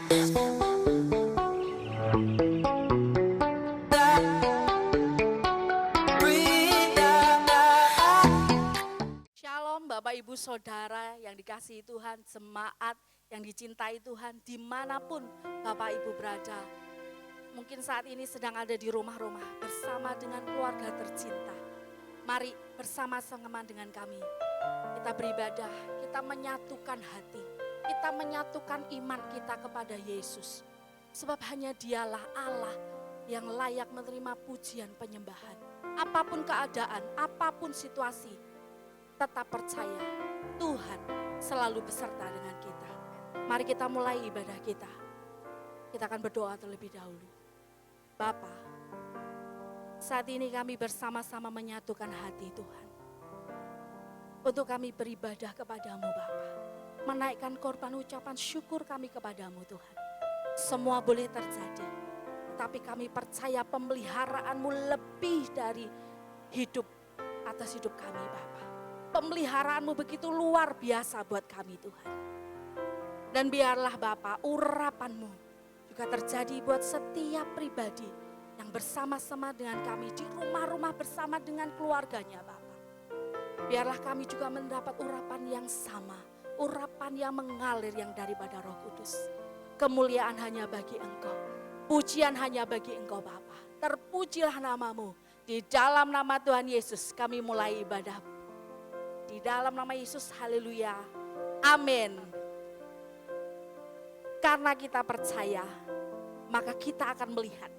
Shalom Bapak Ibu Saudara yang dikasihi Tuhan, jemaat yang dicintai Tuhan dimanapun Bapak Ibu berada. Mungkin saat ini sedang ada di rumah-rumah bersama dengan keluarga tercinta. Mari bersama-sama dengan kami kita beribadah, kita menyatukan hati, kita menyatukan iman kita kepada Yesus. Sebab hanya Dialah Allah yang layak menerima pujian penyembahan. Apapun keadaan, apapun situasi, tetap percaya Tuhan selalu beserta dengan kita. Mari kita mulai ibadah kita. Kita akan berdoa terlebih dahulu. Bapa, saat ini kami bersama-sama menyatukan hati Tuhan. Untuk kami beribadah kepadamu Bapa. Menaikkan korban ucapan syukur kami kepadamu Tuhan. Semua boleh terjadi. Tapi kami percaya pemeliharaanmu lebih dari hidup atas hidup kami Bapa. Pemeliharaanmu begitu luar biasa buat kami Tuhan. Dan biarlah Bapa urapanmu juga terjadi buat setiap pribadi yang bersama-sama dengan kami di rumah-rumah bersama dengan keluarganya Bapa. Biarlah kami juga mendapat urapan yang sama, urapan yang mengalir yang daripada Roh Kudus. Kemuliaan hanya bagi Engkau, pujian hanya bagi Engkau Bapa. Terpujilah namamu, di dalam nama Tuhan Yesus kami mulai ibadah. Di dalam nama Yesus, haleluya, amin. Karena kita percaya, maka kita akan melihat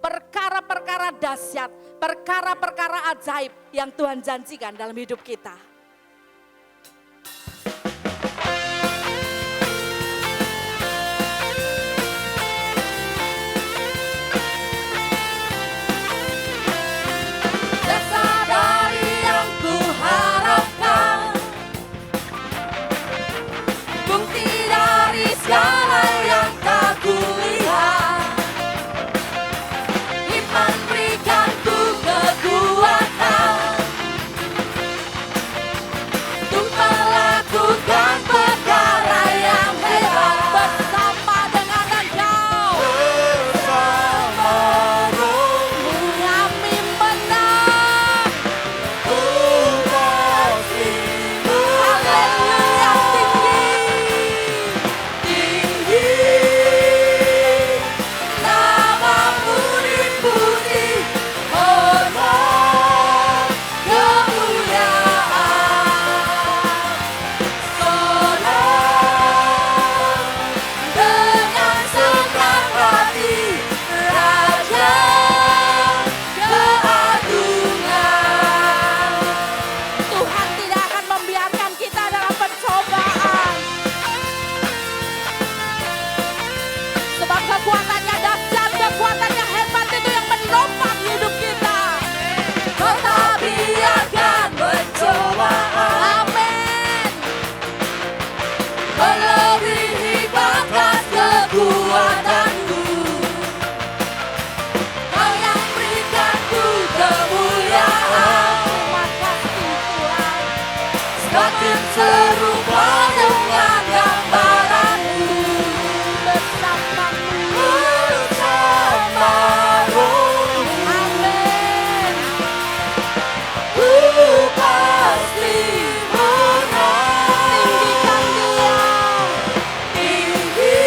perkara-perkara dahsyat, perkara-perkara ajaib yang Tuhan janjikan dalam hidup kita. Dasar dari yang kuharapkan, bukti dari segala yang tak kulihat. Iman berikan ku kekuatan untuk melakukan perkara yang hebat bersama dengan Engkau. Bersama Rohmu kami menang. Ku pasti menang. Haleluya, tinggi, tinggi. Namamu dipuji, hormat, kemuliaan. Sonang dengan senang hati, Raja keagungan. Tuhan tidak akan membiarkan kita dalam pencobaan. Sebab kekuatannya dahsyat, kekuatannya hebat itu yang menopang hidup kita. Tetap biarkan pencobaan, amin, melebihi batas kekuatanku. Kau yang berikanku kemuliaan. Terima kasih Tuhan. Semakin serupa dengan gambaranmu. Bersamamu, bersama Rohmu, amin. Ku pasti menang. Tinggikan Dia, tinggi,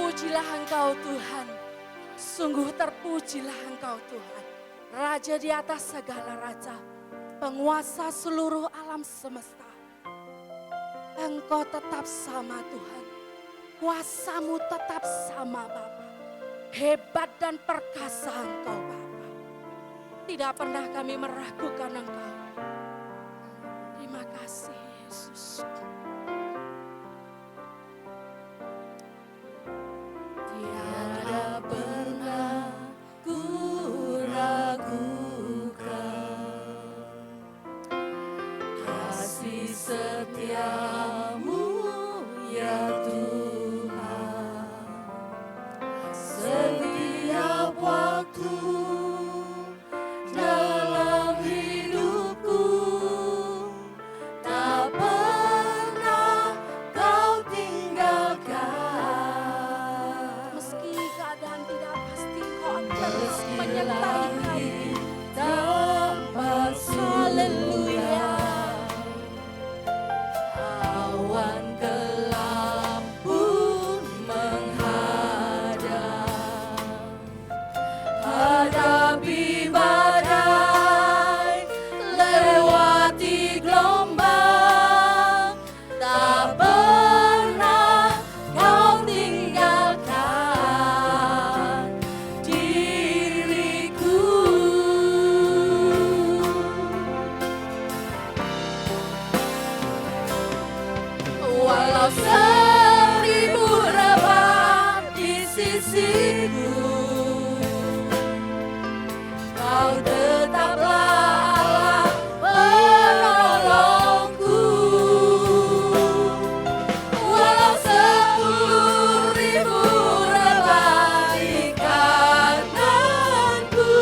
Terpujilah Engkau Tuhan, sungguh terpujilah Engkau Tuhan, Raja di atas segala raja, penguasa seluruh alam semesta. Engkau tetap sama Tuhan, kuasamu tetap sama Bapa. Hebat dan perkasa Engkau Bapa. Tidak pernah kami meragukan Engkau. Terima kasih Yesus. Tiada pernah ku ragukan kasih setiamu ya Tuhan. Setiap waktu dalam hidupku tak pernah kau tinggalkan. Meski keadaan tidak pasti, Kau akan menyertai kami. Tanpa haleluya, awan gelap pun menghadap, hadapi badai, lewati gelombang, tak pernah kau tinggalkan diriku. Walau seribu rebah di sisiku, Kau tetaplah Allah penolongku. Walau 10.000 rebah di kananku,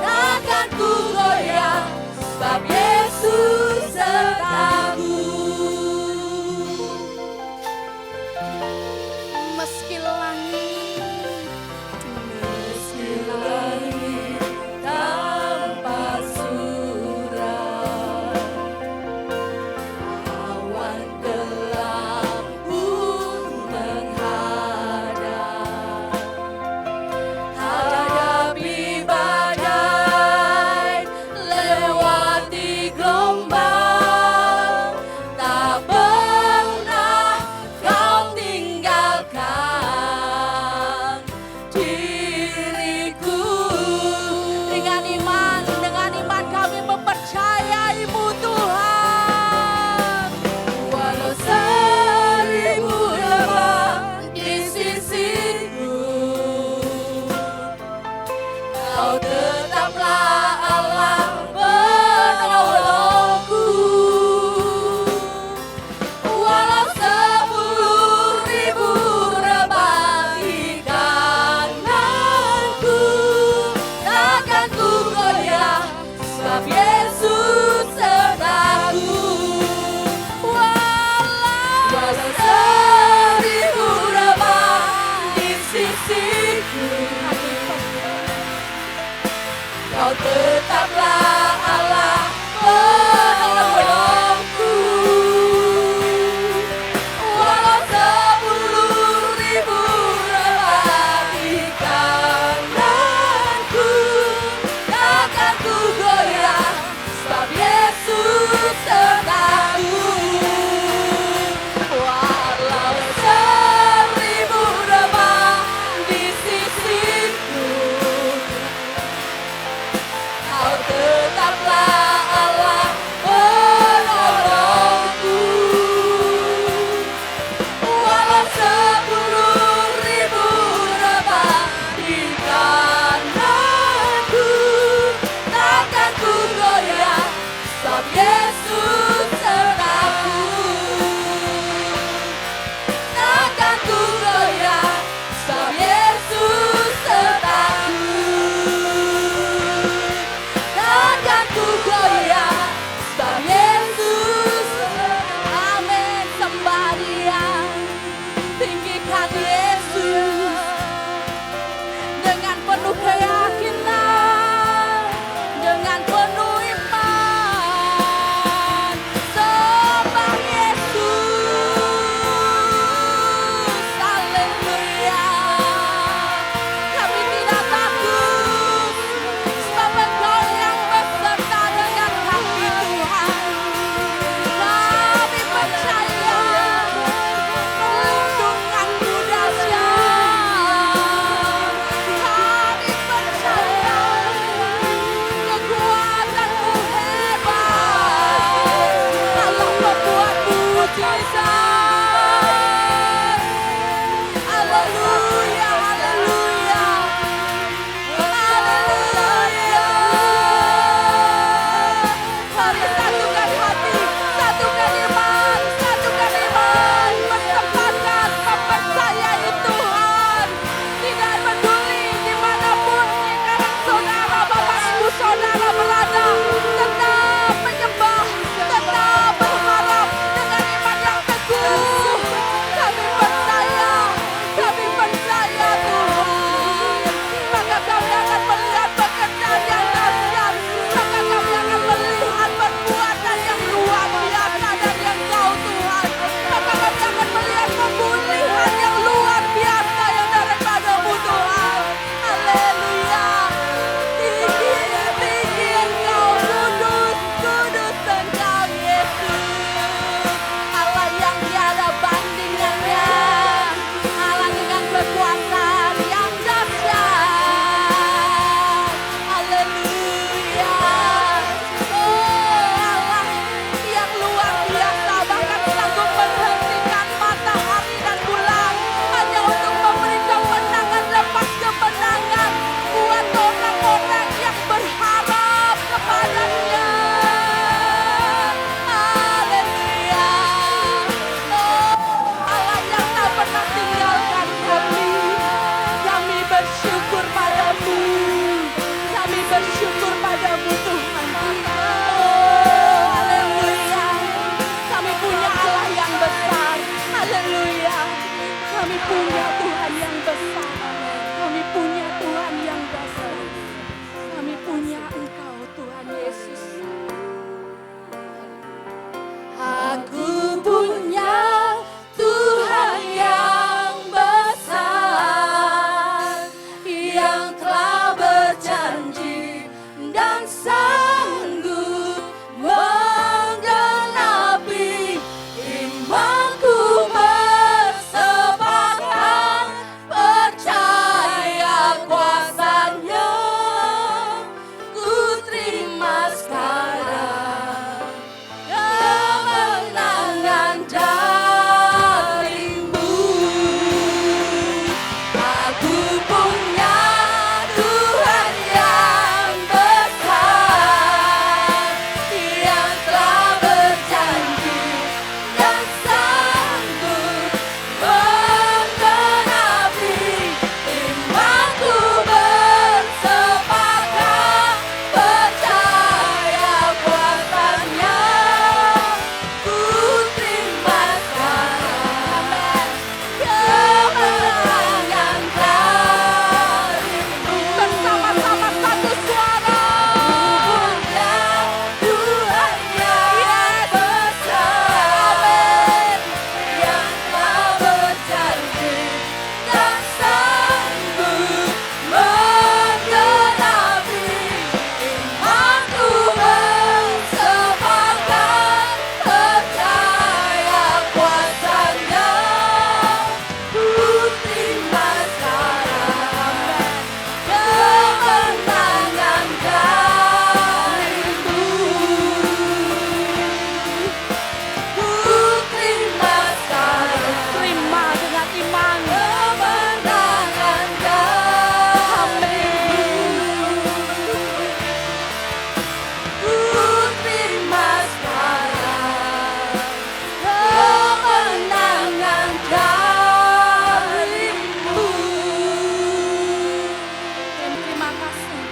takkan ku goyah, sebab Yesus sertaku. Meski langit Meski langit tanpa surat, awan gelap pun menghadap, hadapi badai, lewati gelombang, tak pernah kau tinggalkan diriku. dengan iman kami mempercayai-Mu Tuhan. Walau 1000 rebah di sisiku, Kau tetaplah Allah penolongku. Walau 10.000 rebah di kananku, takkan ku goyah, sebab Yesus sertaku. Walau 1000 rebah di sisiku, Kau tetaplah Allah penolongku. Walau 10.000 rebah di kananku, takkan ku goyah, sebab Yesus sertaku. Walau 1000 rebah di sisiku, Haleluya, haleluya. Haleluya. Mari satukan hati, satukan iman, bersepakat mempercayai Tuhan. Tidak peduli dimanapun sekarang saudara, bapak ibu saudara berada, tetap menyembah, tetap berharap dengan iman yang teguh. Kami percaya Tuhan. Maka kami akan melihat pekerjaan yang dahsyat, maka kami akan melihat perbuatan yang luar biasa dari Engkau Tuhan. Maka kami akan melihat pemulihan yang luar biasa yang daripada-Mu Tuhan. Haleluya. Tinggi, tinggi Engkau, kudus, kudus Engkau Yesus. Allah yang tiada bandingannya, Allah dengan kekuasaan yang dahsyat. Haleluya. Oh Allah yang luar biasa, bahkan sanggup menghentikan matahari dan bulan hanya untuk memberi kemenangan lepas kemenangan buat orang-orang yang berharap kepadanya. Haleluya. Oh Allah yang tak pernah tinggalkan kami. Kami bersyukur padamu. Kami bersyukur padamu Tuhan. Oh haleluya. Kami punya Allah yang besar. Haleluya. Kami punya Tuhan yang besar. Kami punya Tuhan yang besar. Kami punya Engkau Tuhan Yesus. Aku punya Tuhan yang besar, yang telah berjanji dan sanggup menggenapi imanku, bersepakat percaya kuasanya. Ku terima sekarang kemenangan darimu. Aku punya Tuhan yang besar, yang telah berjanji dan sanggup menggenapi imanku, bersepakat percaya kuasanya. Ku terima sekarang kemenangan darimu. Bersama-sama satu suara. Punya Tuhan yang besar, yang telah berjanji dan sanggup menggenapi imanku, bersepakat percaya kuasanya. Ku terima sekarang kemenangan darimu. Ku terima sekarang, terima dengan iman, kemenangan darimu. Ku terima sekarang kemenangan darimu. Terima kasih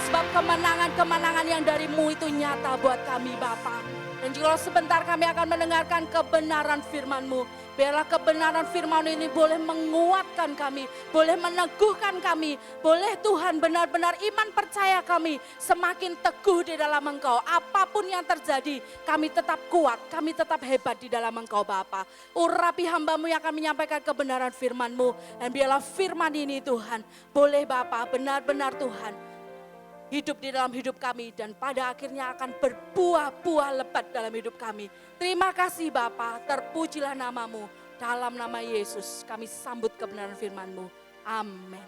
sebab kemenangan-kemenangan yang darimu itu nyata buat kami Bapa. Dan jika sebentar kami akan mendengarkan kebenaran firman-Mu, biarlah kebenaran firman ini boleh menguatkan kami, boleh meneguhkan kami, boleh Tuhan benar-benar iman percaya kami semakin teguh di dalam Engkau. Apapun yang terjadi, kami tetap kuat, kami tetap hebat di dalam Engkau Bapa. Urapi hamba-Mu yang akan menyampaikan kebenaran firman-Mu, dan biarlah firman ini Tuhan, boleh Bapa benar-benar Tuhan hidup di dalam hidup kami dan pada akhirnya akan berbuah-buah lebat dalam hidup kami. Terima kasih Bapa, terpujilah nama-Mu. Dalam nama Yesus kami sambut kebenaran firman-Mu. Amin.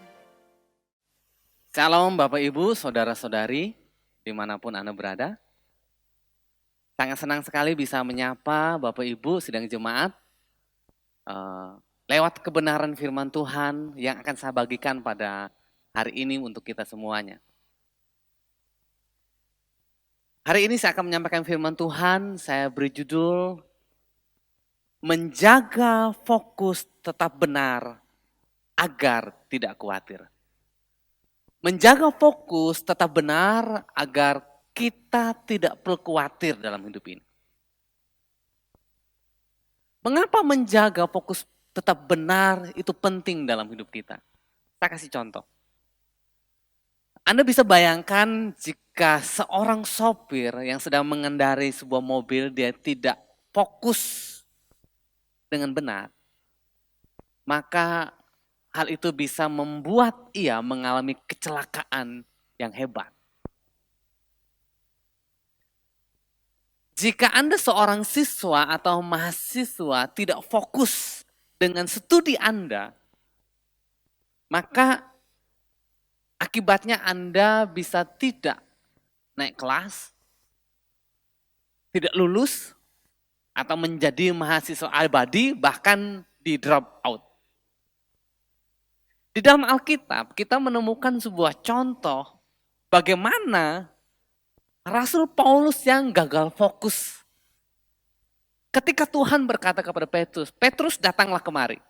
Shalom Bapak Ibu, Saudara-saudari, dimanapun Anda berada. Sangat senang sekali bisa menyapa Bapak Ibu sidang jemaat lewat kebenaran firman Tuhan yang akan saya bagikan pada hari ini untuk kita semuanya. Hari ini saya akan menyampaikan firman Tuhan, saya beri judul Menjaga Fokus Tetap Benar Agar Tidak Khawatir. Menjaga fokus tetap benar agar kita tidak perlu khawatir dalam hidup ini. Mengapa menjaga fokus tetap benar itu penting dalam hidup kita? Saya kasih contoh. Anda bisa bayangkan jika seorang sopir yang sedang mengendarai sebuah mobil, dia tidak fokus dengan benar, maka hal itu bisa membuat ia mengalami kecelakaan yang hebat. Jika Anda seorang siswa atau mahasiswa tidak fokus dengan studi Anda, maka akibatnya Anda bisa tidak naik kelas, tidak lulus, atau menjadi mahasiswa abadi, bahkan di drop out. Di dalam Alkitab kita menemukan sebuah contoh bagaimana Rasul Paulus yang gagal fokus. Ketika Tuhan berkata kepada Petrus, Petrus datanglah kemari.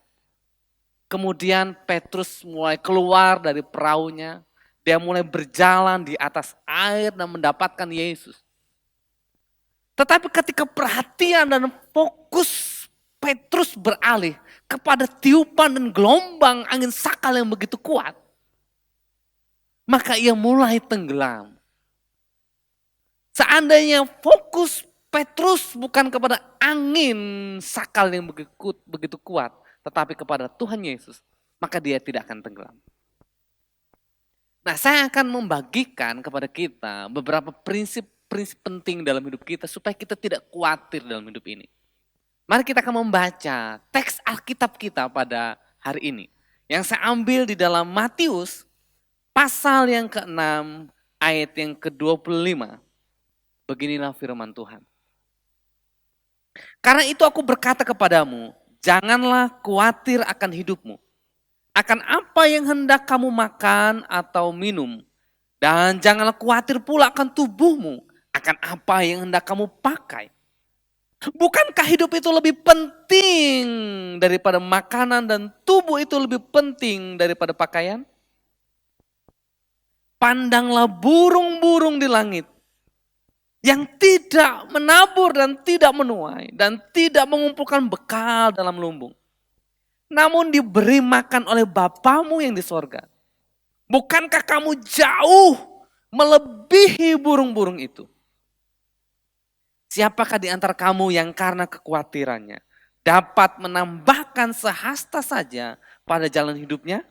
Kemudian Petrus mulai keluar dari perahunya, dia mulai berjalan di atas air dan mendapatkan Yesus. Tetapi ketika perhatian dan fokus Petrus beralih kepada tiupan dan gelombang angin sakal yang begitu kuat, maka ia mulai tenggelam. Seandainya fokus Petrus bukan kepada angin sakal yang begitu kuat, tetapi kepada Tuhan Yesus, maka dia tidak akan tenggelam. Nah, saya akan membagikan kepada kita beberapa prinsip penting dalam hidup kita supaya kita tidak khawatir dalam hidup ini. Mari kita akan membaca teks Alkitab kita pada hari ini. Yang saya ambil di dalam Matius pasal yang ke-6 ayat yang ke-25. Beginilah firman Tuhan. Karena itu aku berkata kepadamu, janganlah khawatir akan hidupmu. Akan apa yang hendak kamu makan atau minum. Dan janganlah khawatir pula akan tubuhmu. Akan apa yang hendak kamu pakai. Bukankah hidup itu lebih penting daripada makanan dan tubuh itu lebih penting daripada pakaian? Pandanglah burung-burung di langit yang tidak menabur dan tidak menuai dan tidak mengumpulkan bekal dalam lumbung. Namun diberi makan oleh Bapamu yang di sorga. Bukankah kamu jauh melebihi burung-burung itu? Siapakah di antara kamu yang karena kekhawatirannya dapat menambahkan sehasta saja pada jalan hidupnya?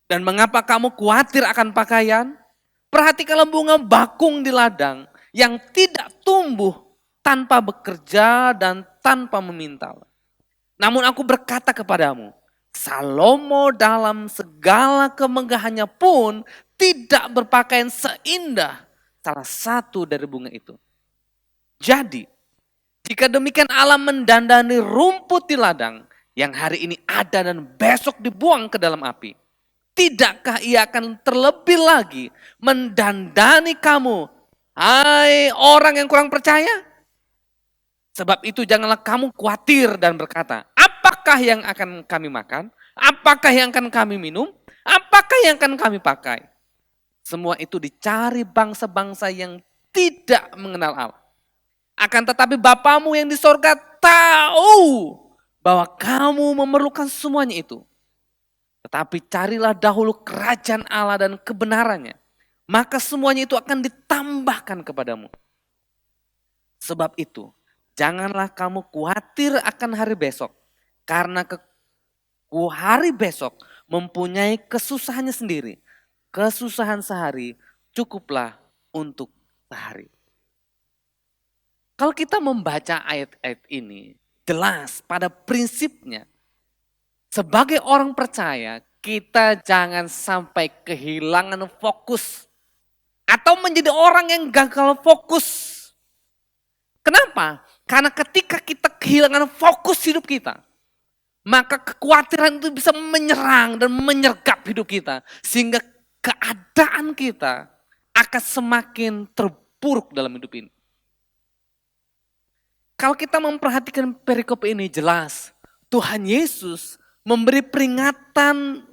Dan mengapa kamu khawatir akan pakaian? Perhatikanlah bunga bakung di ladang yang tidak tumbuh tanpa bekerja dan tanpa memintal. Namun aku berkata kepadamu, Salomo dalam segala kemegahannya pun tidak berpakaian seindah salah satu dari bunga itu. Jadi, jika demikian Allah mendandani rumput di ladang yang hari ini ada dan besok dibuang ke dalam api, tidakkah ia akan terlebih lagi mendandani kamu, hai orang yang kurang percaya? Sebab itu janganlah kamu khawatir dan berkata, apakah yang akan kami makan? Apakah yang akan kami minum? Apakah yang akan kami pakai? Semua itu dicari bangsa-bangsa yang tidak mengenal Allah. Akan tetapi Bapamu yang di sorga tahu bahwa kamu memerlukan semuanya itu. Tetapi carilah dahulu kerajaan Allah dan kebenarannya. Maka semuanya itu akan ditambahkan kepadamu. Sebab itu, janganlah kamu khawatir akan hari besok. Karena hari besok mempunyai kesusahannya sendiri. Kesusahan sehari cukuplah untuk sehari. Kalau kita membaca ayat-ayat ini, jelas pada prinsipnya, sebagai orang percaya, kita jangan sampai kehilangan fokus. Atau menjadi orang yang gagal fokus. Kenapa? Karena ketika kita kehilangan fokus hidup kita, maka kekhawatiran itu bisa menyerang dan menyergap hidup kita. Sehingga keadaan kita akan semakin terpuruk dalam hidup ini. Kalau kita memperhatikan perikop ini jelas, Tuhan Yesus memberi peringatan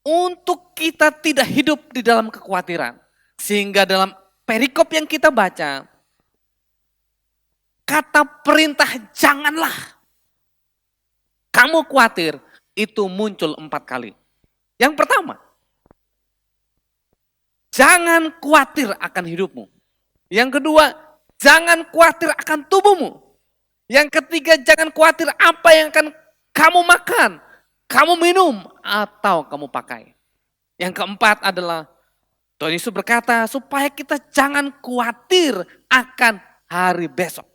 untuk kita tidak hidup di dalam kekhawatiran. Sehingga dalam perikop yang kita baca, kata perintah janganlah kamu khawatir itu muncul 4 kali. Yang pertama, jangan khawatir akan hidupmu. Yang kedua, jangan khawatir akan tubuhmu. Yang ketiga, jangan khawatir apa yang akan kamu makan, kamu minum, atau kamu pakai. Yang keempat adalah, Tuhan Yesus berkata supaya kita jangan khawatir akan hari besok.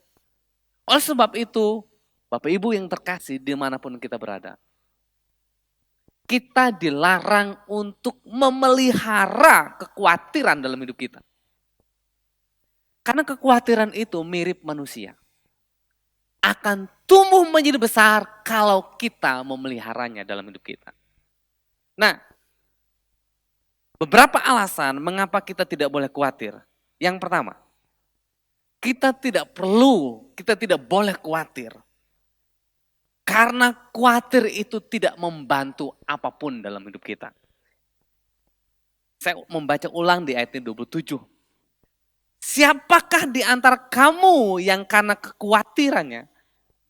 Oleh sebab itu, Bapak Ibu yang terkasih dimanapun kita berada, kita dilarang untuk memelihara kekhawatiran dalam hidup kita. Karena kekhawatiran itu mirip manusia. Akan tumbuh menjadi besar kalau kita memeliharanya dalam hidup kita. Nah, beberapa alasan mengapa kita tidak boleh khawatir. Yang pertama, kita tidak boleh khawatir. Karena khawatir itu tidak membantu apapun dalam hidup kita. Saya membaca ulang di ayat 27. Siapakah di antara kamu yang karena kekhawatirannya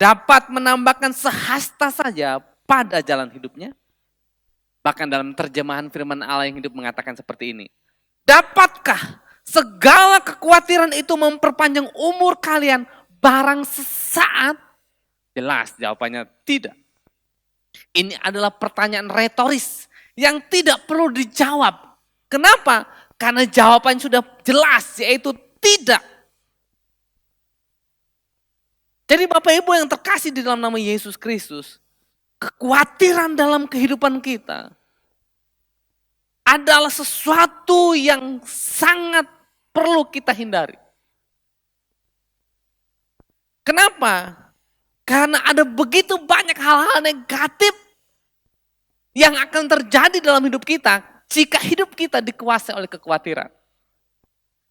dapat menambahkan sehasta saja pada jalan hidupnya? Bahkan dalam terjemahan firman Allah yang hidup mengatakan seperti ini. Dapatkah segala kekhawatiran itu memperpanjang umur kalian barang sesaat? Jelas jawabannya tidak. Ini adalah pertanyaan retoris yang tidak perlu dijawab. Kenapa? Karena jawaban sudah jelas, yaitu tidak. Jadi Bapak Ibu yang terkasih di dalam nama Yesus Kristus, kekhawatiran dalam kehidupan kita adalah sesuatu yang sangat perlu kita hindari. Kenapa? Karena ada begitu banyak hal-hal negatif yang akan terjadi dalam hidup kita jika hidup kita dikuasai oleh kekhawatiran.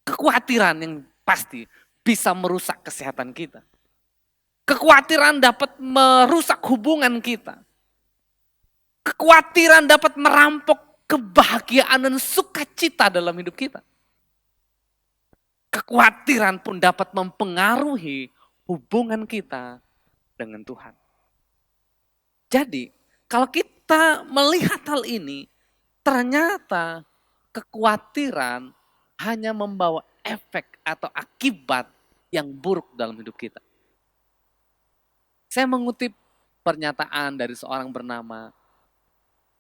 Kekhawatiran yang pasti bisa merusak kesehatan kita. Kekhawatiran dapat merusak hubungan kita. Kekhawatiran dapat merampok kebahagiaan dan sukacita dalam hidup kita. Kekhawatiran pun dapat mempengaruhi hubungan kita dengan Tuhan. Jadi, kalau kita melihat hal ini, ternyata kekhawatiran hanya membawa efek atau akibat yang buruk dalam hidup kita. Saya mengutip pernyataan dari seorang bernama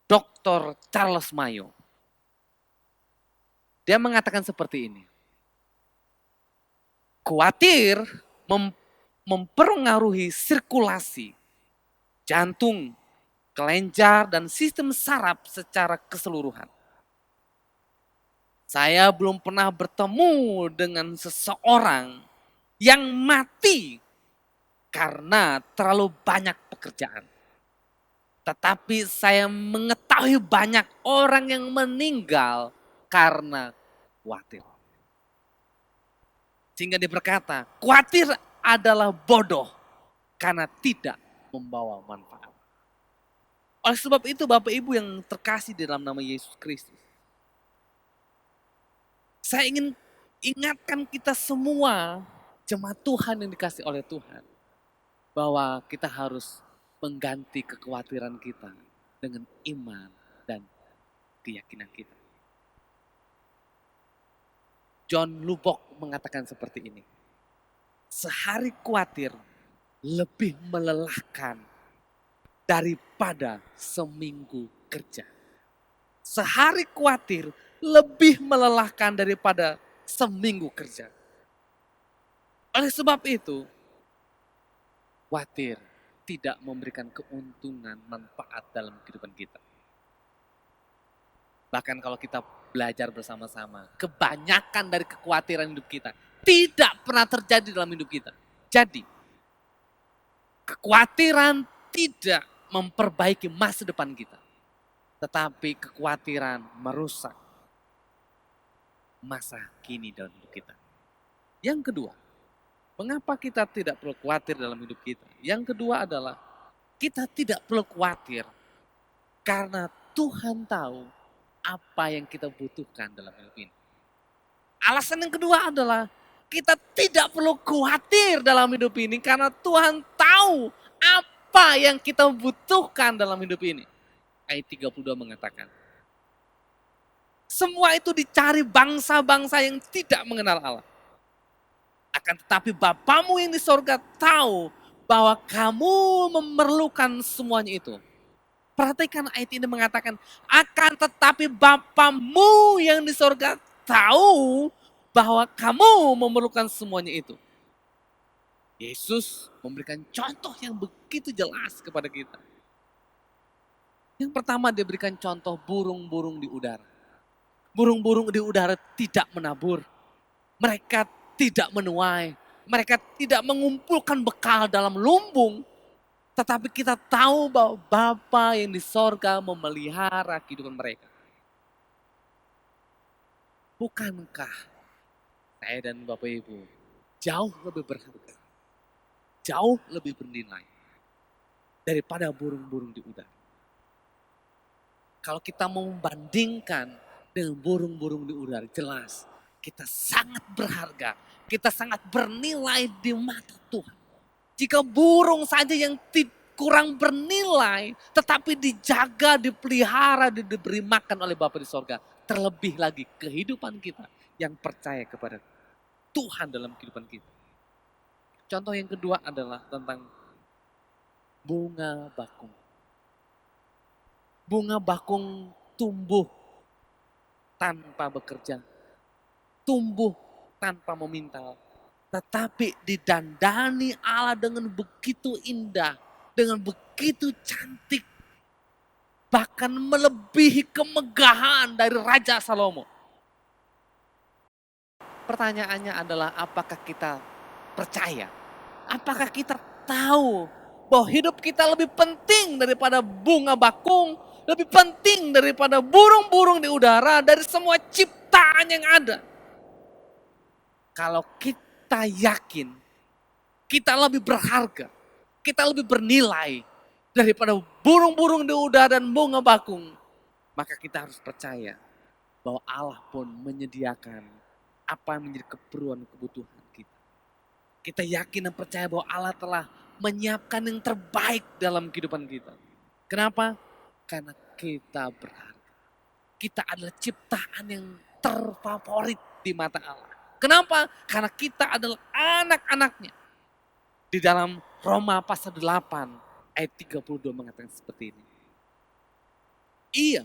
Dr. Charles Mayo. Dia mengatakan seperti ini. Khawatir mempengaruhi sirkulasi jantung, kelenjar, dan sistem saraf secara keseluruhan. Saya belum pernah bertemu dengan seseorang yang mati karena terlalu banyak pekerjaan. Tetapi saya mengetahui banyak orang yang meninggal karena khawatir. Sehingga dia berkata, khawatir adalah bodoh karena tidak membawa manfaat. Oleh sebab itu Bapak Ibu yang terkasih di dalam nama Yesus Kristus, saya ingin ingatkan kita semua jemaat Tuhan yang dikasih oleh Tuhan, bahwa kita harus mengganti kekhawatiran kita dengan iman dan keyakinan kita. John Lubbock mengatakan seperti ini. Sehari khawatir lebih melelahkan daripada seminggu kerja. Sehari khawatir lebih melelahkan daripada seminggu kerja. Oleh sebab itu, khawatir tidak memberikan keuntungan, manfaat dalam kehidupan kita. Bahkan kalau kita belajar bersama-sama, kebanyakan dari kekhawatiran hidup kita tidak pernah terjadi dalam hidup kita. Jadi, kekhawatiran tidak memperbaiki masa depan kita. Tetapi kekhawatiran merusak masa kini dalam hidup kita. Yang kedua, mengapa kita tidak perlu khawatir dalam hidup kita? Yang kedua adalah kita tidak perlu khawatir karena Tuhan tahu apa yang kita butuhkan dalam hidup ini. Alasan yang kedua adalah kita tidak perlu khawatir dalam hidup ini karena Tuhan tahu apa yang kita butuhkan dalam hidup ini. Ayat 32 mengatakan, semua itu dicari bangsa-bangsa yang tidak mengenal Allah. Akan tetapi Bapamu yang di sorga tahu bahwa kamu memerlukan semuanya itu. Perhatikan ayat ini mengatakan, akan tetapi Bapamu yang di sorga tahu bahwa kamu memerlukan semuanya itu. Yesus memberikan contoh yang begitu jelas kepada kita. Yang pertama dia berikan contoh burung-burung di udara. Burung-burung di udara tidak menabur. Mereka tidak menuai. Mereka tidak mengumpulkan bekal dalam lumbung. Tetapi kita tahu bahwa Bapa yang di sorga memelihara kehidupan mereka. Bukankah saya dan Bapak Ibu jauh lebih berharga, jauh lebih bernilai daripada burung-burung di udara? Kalau kita mau membandingkan dengan burung-burung di udara, jelas kita sangat berharga, kita sangat bernilai di mata Tuhan. Jika burung saja yang kurang bernilai, tetapi dijaga, dipelihara, diberi makan oleh Bapa di sorga, terlebih lagi kehidupan kita yang percaya kepada Tuhan dalam kehidupan kita. Contoh yang kedua adalah tentang bunga bakung. Bunga bakung tumbuh tanpa bekerja, tumbuh tanpa meminta, tetapi didandani Allah dengan begitu indah, dengan begitu cantik, bahkan melebihi kemegahan dari Raja Salomo. Pertanyaannya adalah apakah kita percaya? Apakah kita tahu bahwa hidup kita lebih penting daripada bunga bakung, lebih penting daripada burung-burung di udara, dari semua ciptaan yang ada? Kalau kita yakin kita lebih berharga, kita lebih bernilai daripada burung-burung di udara dan bunga bakung, maka kita harus percaya bahwa Allah pun menyediakan apa yang menjadi keperluan kebutuhan kita. Kita yakin dan percaya bahwa Allah telah menyiapkan yang terbaik dalam kehidupan kita. Kenapa? Karena kita berharga. Kita adalah ciptaan yang terfavorit di mata Allah. Kenapa? Karena kita adalah anak-anaknya. Di dalam Roma pasal 8 ayat 32 mengatakan seperti ini. Ia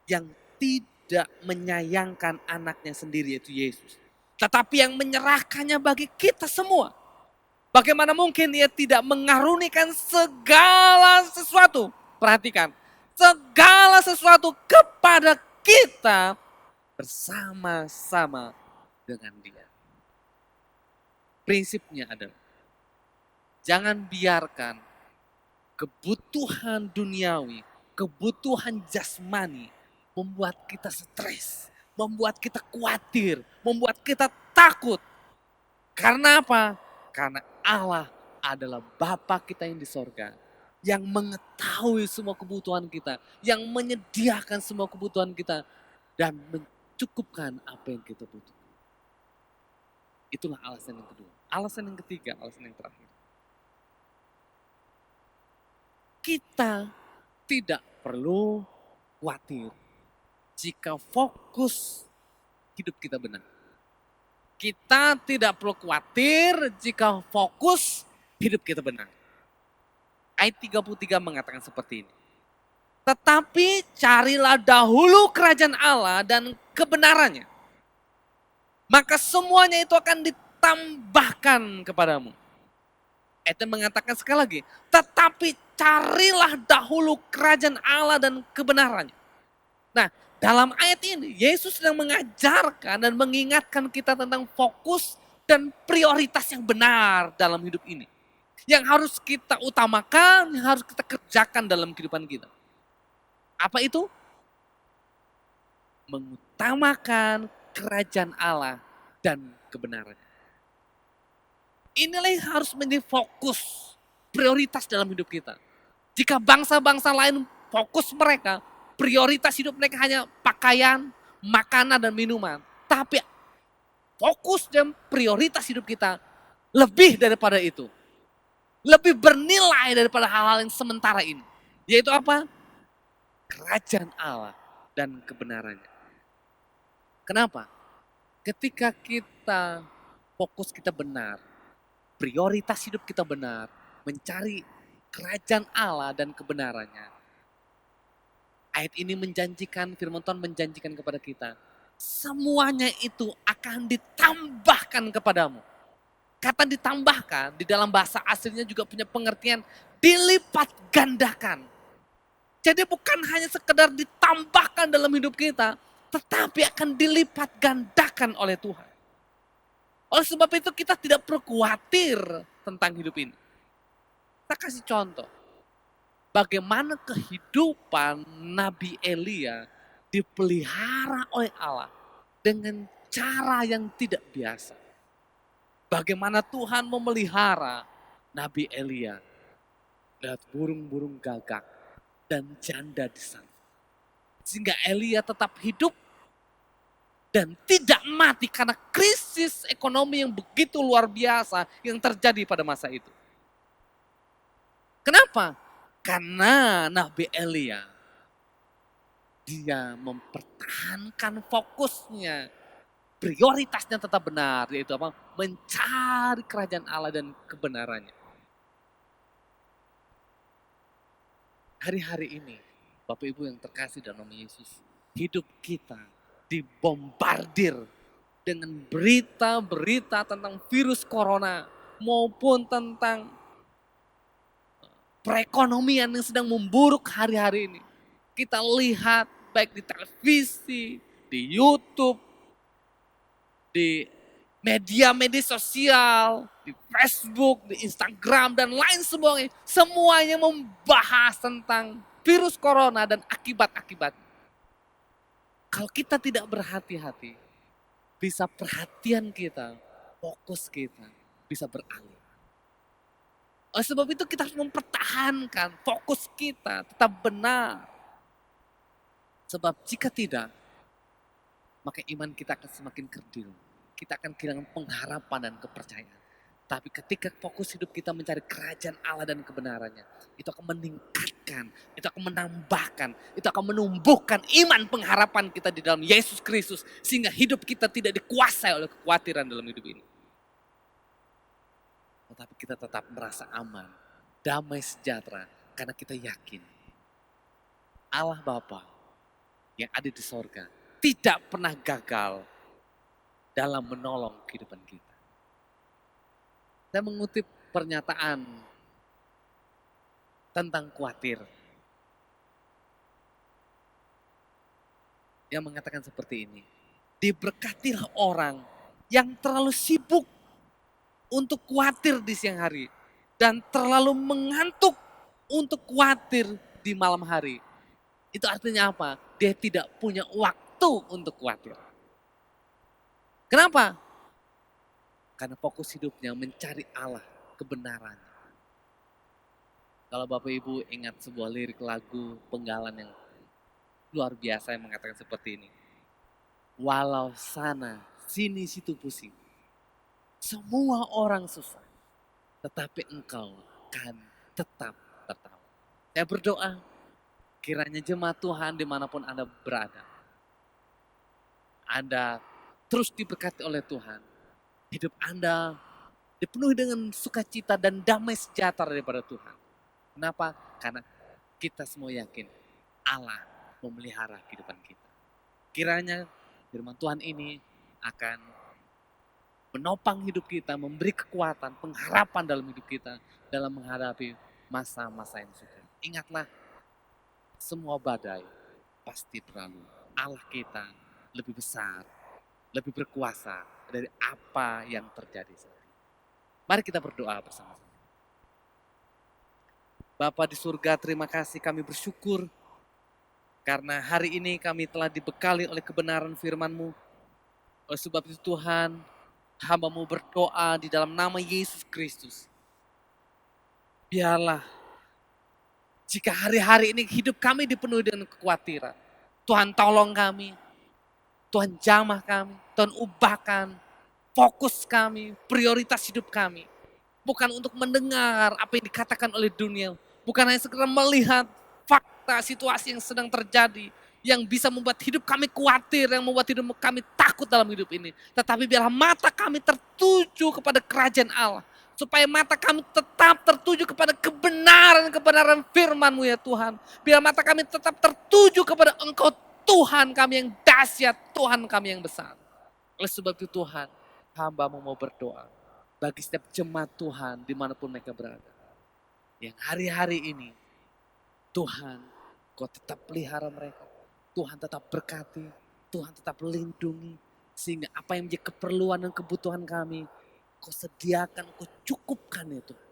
yang tidak menyayangkan anaknya sendiri yaitu Yesus, tetapi yang menyerahkannya bagi kita semua. Bagaimana mungkin ia tidak mengarunikan segala sesuatu? Perhatikan, segala sesuatu kepada kita bersama-sama dengan Dia. Prinsipnya adalah jangan biarkan kebutuhan duniawi, kebutuhan jasmani membuat kita stres, membuat kita khawatir, membuat kita takut. Karena apa? Karena Allah adalah Bapa kita yang di sorga, yang mengetahui semua kebutuhan kita, yang menyediakan semua kebutuhan kita, dan mencukupkan apa yang kita butuhkan. Itulah alasan yang kedua. Alasan yang ketiga, alasan yang terakhir. Kita tidak perlu khawatir jika fokus hidup kita benar. Kita tidak perlu khawatir jika fokus hidup kita benar. Ayat 33 mengatakan seperti ini. Tetapi carilah dahulu kerajaan Allah dan kebenarannya, maka semuanya itu akan ditambahkan kepadamu. Ayat mengatakan sekali lagi, tetapi carilah dahulu kerajaan Allah dan kebenarannya. Nah, dalam ayat ini Yesus sedang mengajarkan dan mengingatkan kita tentang fokus dan prioritas yang benar dalam hidup ini. Yang harus kita utamakan, yang harus kita kerjakan dalam kehidupan kita. Apa itu? Mengutamakan kerajaan Allah dan kebenaran. Inilah yang harus menjadi fokus, prioritas dalam hidup kita. Jika bangsa-bangsa lain fokus mereka, prioritas hidup mereka hanya pakaian, makanan, dan minuman. Tapi fokus dan prioritas hidup kita lebih daripada itu. Lebih bernilai daripada hal-hal yang sementara ini. Yaitu apa? Kerajaan Allah dan kebenarannya. Kenapa? Ketika kita fokus kita benar, prioritas hidup kita benar, mencari kerajaan Allah dan kebenarannya. Ayat ini menjanjikan, firman Tuhan menjanjikan kepada kita, semuanya itu akan ditambahkan kepadamu. Kata ditambahkan di dalam bahasa aslinya juga punya pengertian dilipat gandakan. Jadi bukan hanya sekedar ditambahkan dalam hidup kita, tetapi akan dilipat gandakan oleh Tuhan. Oleh sebab itu kita tidak perlu khawatir tentang hidup ini. Kita kasih contoh. Bagaimana kehidupan Nabi Elia dipelihara oleh Allah dengan cara yang tidak biasa. Bagaimana Tuhan memelihara Nabi Elia. Lihat burung-burung gagak dan janda di sana. Sehingga Elia tetap hidup dan tidak mati karena krisis ekonomi yang begitu luar biasa yang terjadi pada masa itu. Kenapa? Karena Nabi Elia, dia mempertahankan fokusnya, prioritasnya tetap benar, yaitu apa? Mencari kerajaan Allah dan kebenarannya. Hari-hari ini, Bapak Ibu yang terkasih dalam nama Yesus, hidup kita dibombardir dengan berita-berita tentang virus corona maupun tentang perekonomian yang sedang memburuk hari-hari ini. Kita lihat baik di televisi, di YouTube, di media-media sosial, di Facebook, di Instagram, dan lain sebagainya. Semuanya membahas tentang virus corona dan akibat-akibat. Kalau kita tidak berhati-hati, bisa perhatian kita, fokus kita, bisa beralih. Oleh sebab itu kita harus mempertahankan fokus kita tetap benar. Sebab jika tidak, maka iman kita akan semakin kerdil. Kita akan kehilangan pengharapan dan kepercayaan. Tapi ketika fokus hidup kita mencari kerajaan Allah dan kebenarannya, itu akan meningkatkan, itu akan menambahkan, itu akan menumbuhkan iman pengharapan kita di dalam Yesus Kristus. Sehingga hidup kita tidak dikuasai oleh kekhawatiran dalam hidup ini. Tetapi kita tetap merasa aman, damai sejahtera, karena kita yakin Allah Bapa yang ada di sorga tidak pernah gagal dalam menolong kehidupan kita. Saya mengutip pernyataan tentang khawatir yang mengatakan seperti ini. Diberkatilah orang yang terlalu sibuk untuk khawatir di siang hari dan terlalu mengantuk untuk khawatir di malam hari. Itu artinya apa? Dia tidak punya waktu untuk khawatir. Kenapa? Karena fokus hidupnya mencari Allah, kebenarannya. Kalau Bapak Ibu ingat sebuah lirik lagu Penggalan yang luar biasa yang mengatakan seperti ini. Walau sana, sini, situ pusing. Semua orang susah, tetapi engkau kan tetap tertawa. Saya berdoa, kiranya jemaat Tuhan dimanapun Anda berada, Anda terus diberkati oleh Tuhan. Hidup Anda dipenuhi dengan sukacita dan damai sejahtera daripada Tuhan. Kenapa? Karena kita semua yakin Allah memelihara kehidupan kita. Kiranya firman Tuhan ini akan menopang hidup kita, memberi kekuatan, pengharapan dalam hidup kita dalam menghadapi masa-masa yang sulit. Ingatlah, semua badai pasti berlalu. Allah kita lebih besar, lebih berkuasa dari apa yang terjadi saat ini. Mari kita berdoa bersama-sama. Bapa di surga, terima kasih, kami bersyukur karena hari ini kami telah dibekali oleh kebenaran firman-Mu. Oleh sebab itu Tuhan, hamba-Mu berdoa di dalam nama Yesus Kristus. Biarlah jika hari-hari ini hidup kami dipenuhi dengan kekhawatiran, Tuhan tolong kami, Tuhan jamah kami, Tuhan ubahkan fokus kami, prioritas hidup kami. Bukan untuk mendengar apa yang dikatakan oleh dunia, bukan hanya sekedar melihat fakta situasi yang sedang terjadi, yang bisa membuat hidup kami khawatir, yang membuat hidup kami takut dalam hidup ini. Tetapi biarlah mata kami tertuju kepada kerajaan Allah, supaya mata kami tetap tertuju kepada kebenaran firman-Mu ya Tuhan. Biar mata kami tetap tertuju kepada Engkau Tuhan kami yang dahsyat, Tuhan kami yang besar. Oleh sebab itu Tuhan, hamba-Mu mau berdoa bagi setiap jemaat Tuhan dimanapun mereka berada. Yang hari-hari ini, Tuhan, Kau tetap pelihara mereka. Tuhan tetap berkati, Tuhan tetap lindungi. Sehingga apa yang menjadi keperluan dan kebutuhan kami, Kau sediakan, Kau cukupkan ya Tuhan.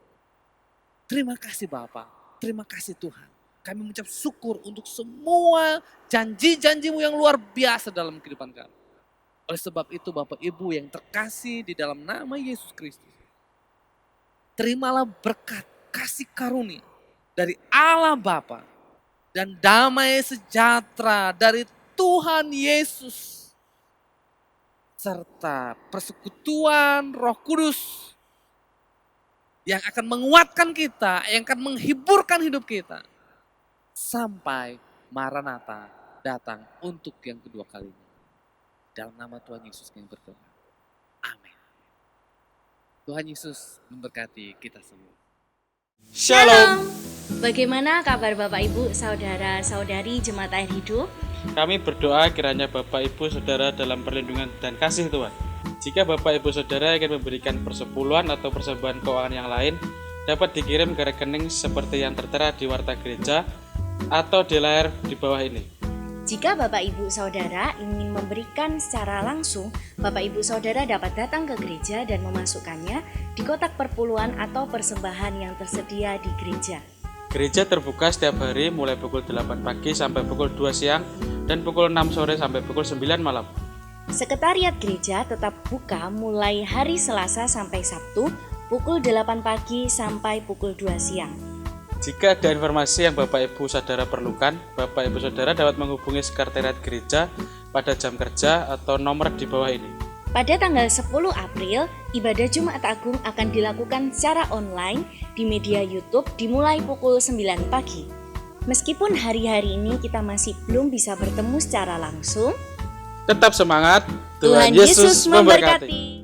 Terima kasih Bapa, terima kasih Tuhan. Kami mengucap syukur untuk semua janji-janji-Mu yang luar biasa dalam kehidupan kami. Oleh sebab itu Bapak Ibu yang terkasih di dalam nama Yesus Kristus, terimalah berkat kasih karunia dari Allah Bapa dan damai sejahtera dari Tuhan Yesus serta persekutuan Roh Kudus yang akan menguatkan kita, yang akan menghiburkan hidup kita sampai Maranatha datang untuk yang kedua kalinya. Dalam nama Tuhan Yesus kami berdoa. Amin. Tuhan Yesus memberkati kita semua. Shalom. Bagaimana kabar Bapak Ibu, saudara-saudari Jemaat Air Hidup? Kami berdoa kiranya Bapak Ibu Saudara dalam perlindungan dan kasih Tuhan. Jika Bapak Ibu Saudara ingin memberikan persepuluhan atau persembahan keuangan yang lain, dapat dikirim ke rekening seperti yang tertera di warta gereja atau di layar di bawah ini. Jika Bapak Ibu Saudara ingin memberikan secara langsung, Bapak Ibu Saudara dapat datang ke gereja dan memasukkannya di kotak perpuluhan atau persembahan yang tersedia di gereja. Gereja terbuka setiap hari mulai pukul 8 pagi sampai pukul 2 siang dan pukul 6 sore sampai pukul 9 malam. Sekretariat gereja tetap buka mulai hari Selasa sampai Sabtu pukul 8 pagi sampai pukul 2 siang. Jika ada informasi yang Bapak Ibu Saudara perlukan, Bapak Ibu Saudara dapat menghubungi sekretariat gereja pada jam kerja atau nomor di bawah ini. Pada tanggal 10 April, ibadah Jumat Agung akan dilakukan secara online di media YouTube dimulai pukul 9 pagi. Meskipun hari-hari ini kita masih belum bisa bertemu secara langsung, Tetap semangat, Tuhan Yesus memberkati.